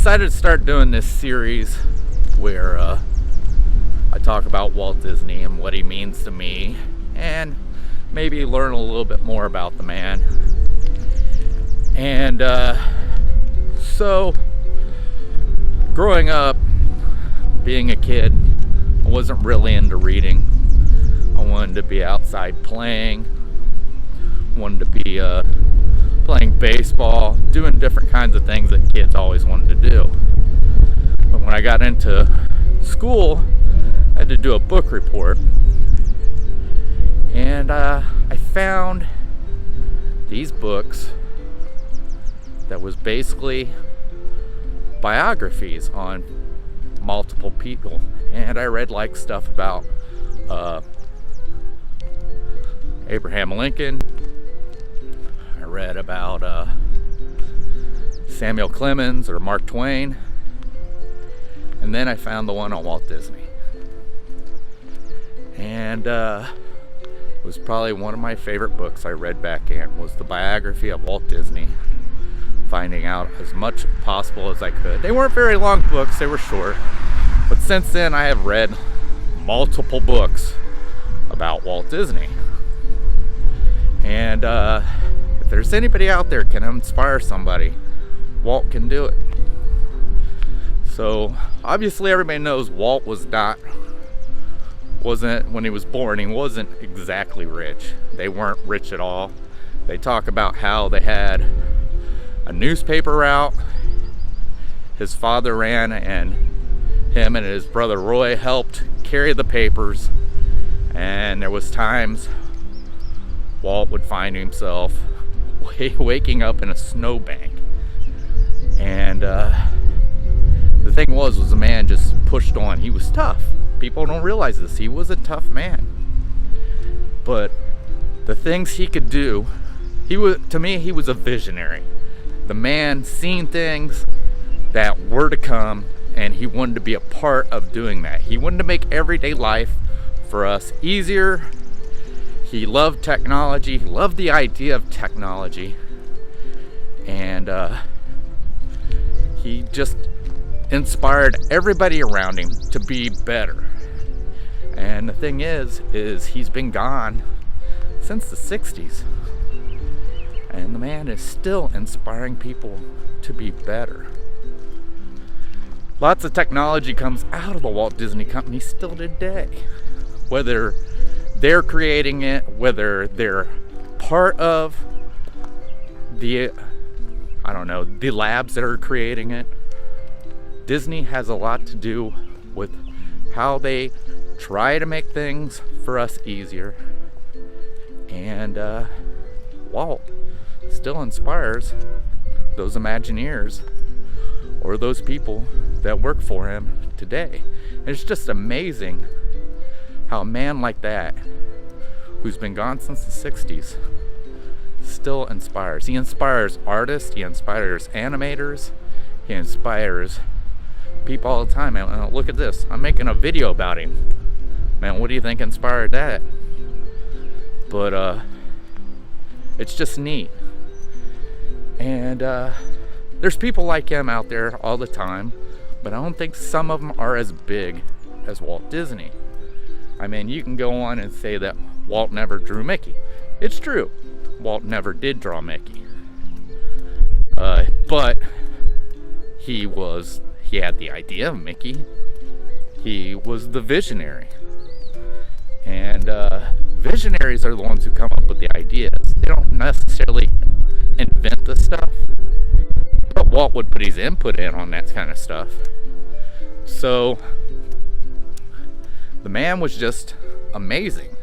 decided to start doing this series where I talk about Walt Disney and what he means to me, and maybe learn a little bit more about the man. And so growing up, being a kid, I wasn't really into reading. I wanted to be outside playing, wanted to be playing baseball, doing different kinds of things that kids always wanted to do. But when I got into school, I had to do a book report, and I found these books that was basically biographies on multiple people. And I read like stuff about Abraham Lincoln. I read about Samuel Clemens or Mark Twain. And then I found the one on Walt Disney. And it was probably one of my favorite books I read back in, was the biography of Walt Disney, finding out as much possible as I could. They weren't very long books, they were short. But since then I have read multiple books about Walt Disney. And if there's anybody out there can inspire somebody, Walt can do it. So obviously everybody knows Walt wasn't, when he was born, he wasn't exactly rich. They weren't rich at all. They talk about how they had a newspaper route his father ran, and him and his brother Roy helped carry the papers. And there was times Walt would find himself waking up in a snowbank. And the thing was the man just pushed on. He was tough. People don't realize this. He was a tough man. But the things he could do, to me, he was a visionary. The man seen things that were to come, and he wanted to be a part of doing that. He wanted to make everyday life for us easier. He loved technology. He loved the idea of technology. And he just inspired everybody around him to be better. And the thing is he's been gone since the 60s. And the man is still inspiring people to be better. Lots of technology comes out of the Walt Disney Company still today. Whether they're creating it, whether they're part of the labs that are creating it. Disney has a lot to do with how they try to make things for us easier. And Walt still inspires those Imagineers or those people that work for him today. And it's just amazing how a man like that, who's been gone since the 60s, still inspires. He inspires artists, he inspires animators, he inspires people all the time. And look at this, I'm making a video about him. Man, what do you think inspired that? But it's just neat. And there's people like him out there all the time, but I don't think some of them are as big as Walt Disney. I mean, you can go on and say that Walt never drew Mickey. It's true. Walt never did draw Mickey. But he had the idea of Mickey. He was the visionary. And visionaries are the ones who come up with the ideas. They don't necessarily invent the stuff, but Walt would put his input in on that kind of stuff. So the man was just amazing.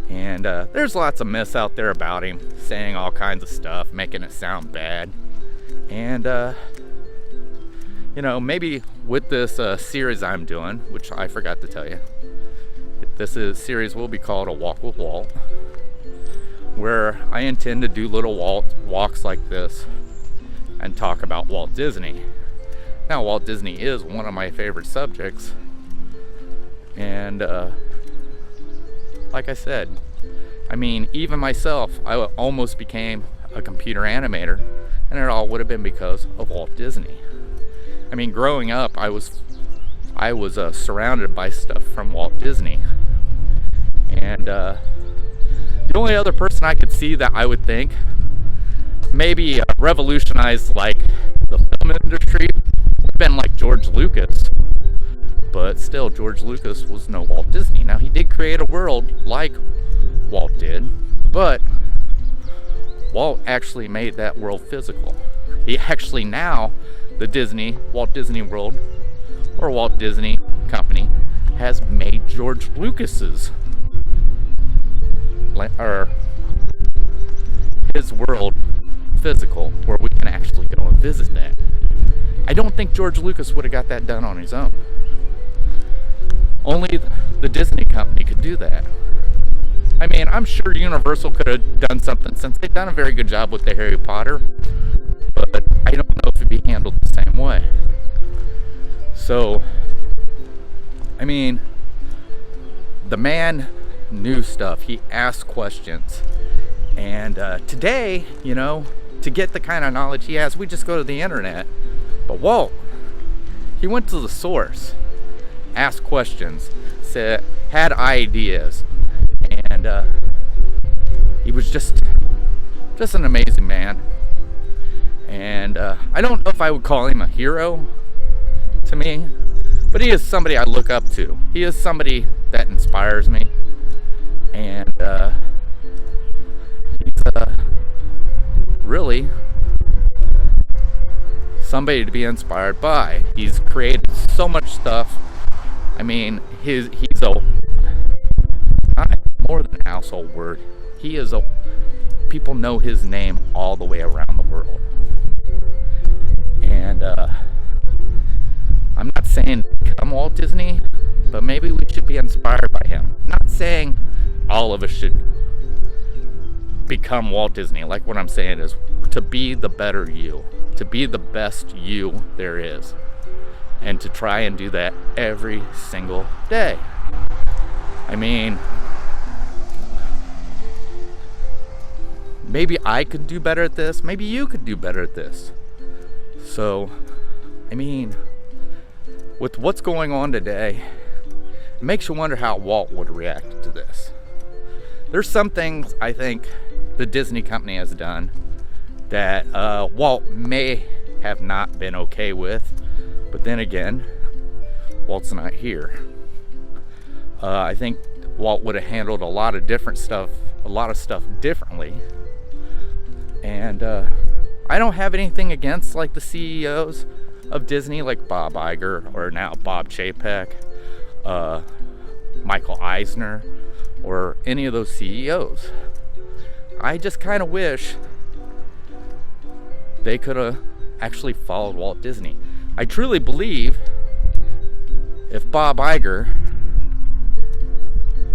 And there's lots of myths out there about him, saying all kinds of stuff, making it sound bad. And maybe with this series I'm doing, which I forgot to tell you, series will be called A Walk with Walt, where I intend to do little walks like this and talk about Walt Disney. Now, Walt Disney is one of my favorite subjects, and like I said, I mean, even myself, I almost became a computer animator and it all would have been because of Walt Disney. I mean, growing up, I was surrounded by stuff from Walt Disney, and the only other person I could see that I would think maybe revolutionized like the film industry would have been like George Lucas. But still, George Lucas was no Walt Disney. Now, he did create a world like Walt did, but Walt actually made that world physical. He actually now, the Walt Disney World, or Walt Disney Company, has made George Lucas's, or his world physical, where we can actually go and visit that. I don't think George Lucas would have got that done on his own. Only the Disney Company could do that. I mean, I'm sure Universal could have done something, since they've done a very good job with the Harry Potter, but I don't know if it'd be handled the same way. So, I mean, the man knew stuff. He asked questions. And today, to get the kind of knowledge he has, we just go to the internet. But Walt, he went to the source, asked questions, had ideas, and he was just an amazing man. And I don't know if I would call him a hero to me, but he is somebody I look up to. He is somebody that inspires me, and he's really somebody to be inspired by. He's created so much stuff. I mean, he's not more than a household word. People know his name all the way around the world. And I'm not saying become Walt Disney, but maybe we should be inspired by him. I'm not saying all of us should become Walt Disney. Like, what I'm saying is to be the better you, to be the best you there is, and to try and do that every single day. I mean, maybe I could do better at this. Maybe you could do better at this. So, I mean, with what's going on today, it makes you wonder how Walt would react to this. There's some things I think the Disney Company has done that Walt may have not been okay with, but then again, Walt's not here. I think Walt would have handled a lot of stuff differently. And I don't have anything against like the CEOs of Disney, like Bob Iger, or now Bob Chapek, Michael Eisner, or any of those CEOs. I just kind of wish they could have actually followed Walt Disney. I truly believe if Bob Iger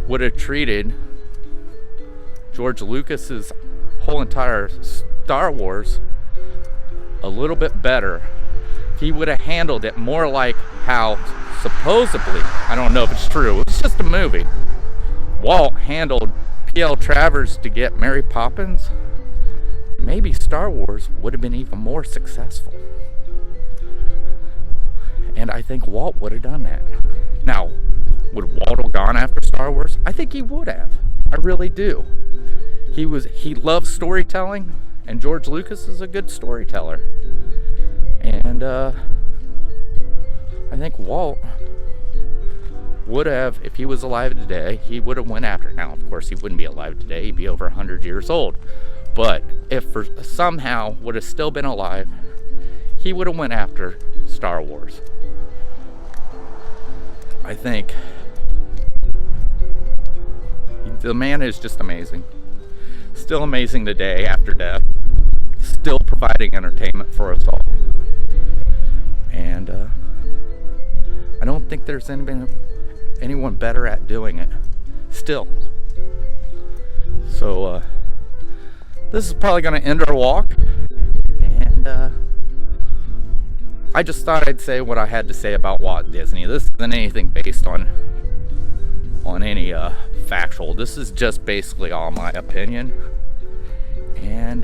would have treated George Lucas's whole entire Star Wars a little bit better, he would have handled it more like how supposedly, I don't know if it's true, it's just a movie, Walt handled P.L. Travers to get Mary Poppins. Maybe Star Wars would have been even more successful. And I think Walt would have done that. Now, would Walt have gone after Star Wars? I think he would have. I really do. He loves storytelling, and George Lucas is a good storyteller. And I think Walt would have, if he was alive today, he would have went after. Now, of course, he wouldn't be alive today. He'd be over 100 years old. But if somehow would have still been alive, he would have went after Star Wars. I think the man is just amazing. Still amazing today after death. Still providing entertainment for us all. And I don't think there's anyone better at doing it. Still. So this is probably going to end our walk. And I just thought I'd say what I had to say about Walt Disney. This isn't anything based on any factual. This is just basically all my opinion. And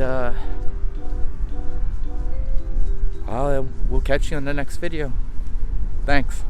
we'll catch you in the next video. Thanks.